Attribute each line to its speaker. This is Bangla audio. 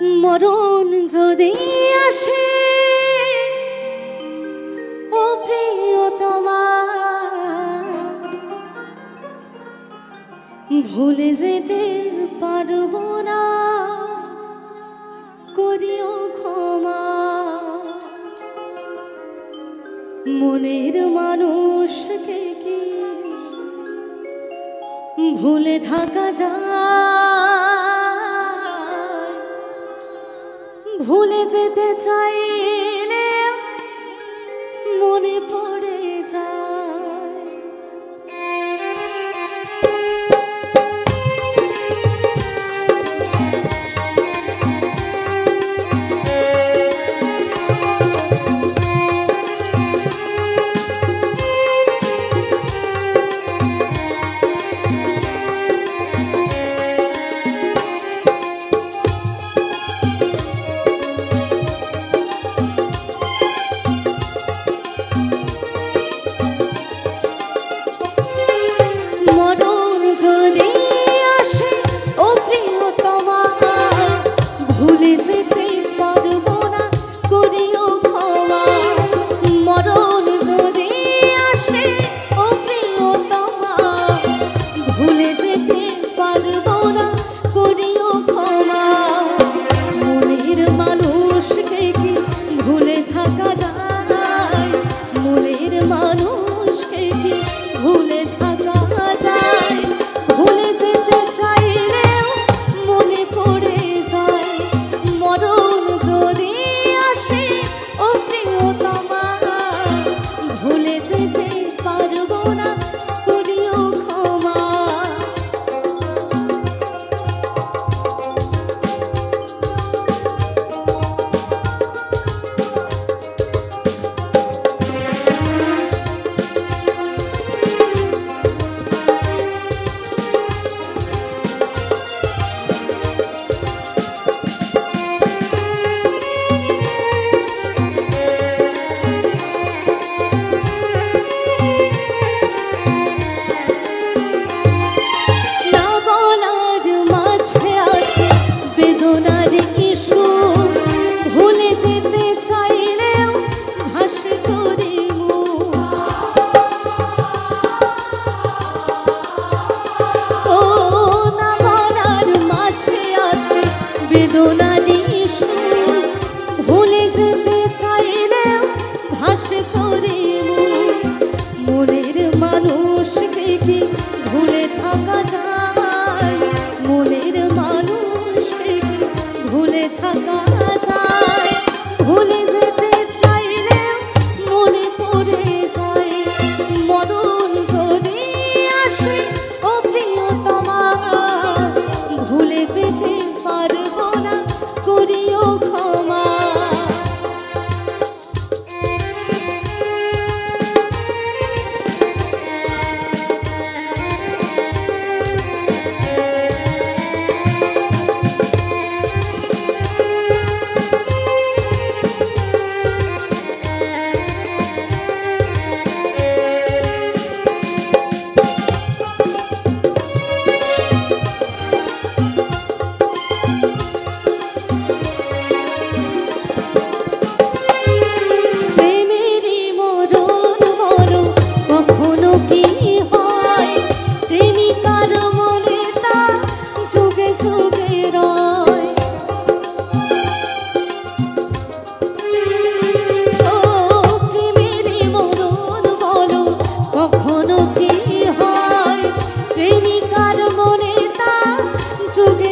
Speaker 1: মরণ যদি আসে ও প্রিয়তমা, ভুলে যেতে পারবো না, করিও ক্ষমা। মনের মানুষকে কি ভুলে থাকা যায়? ভুলে যেতে চাইলে মনে পড়ে যায়। ভুলে যেতে পারবো না, করিও ক্ষমা। মরণ যদি আসে ও প্রিয়তমা, ভুলে যেতে পারবো না, করিও ক্ষমা। মনের মানুষকে কি ভুলে থাকা যায়? মনের মানুষকে কি ভুলে থাকা যায়? ভুলে যেতে চাইলেও মনে পড়ে যায়। মরণ যদি আসে ও প্রিয়তমা, ভুলে যেতে পারবো না, করিও ক্ষমা। বেদনারি সুর ভুলে যেতে চাইলেও ভাসে তোরে মুখ। মনের মানুষকে কি ভুলে থাকা যায়? মনের মানুষকে কি ভুলে থাকা যায়? ভুলে যেতে চাইলেও মনে পড়ে যায়। মরণ যদি আসে ও প্রিয়তমা, ভুলে যেতে পারবো না, করিও ক্ষমা। কখনো কি হয় প্রেমিকার মনে তা যুগে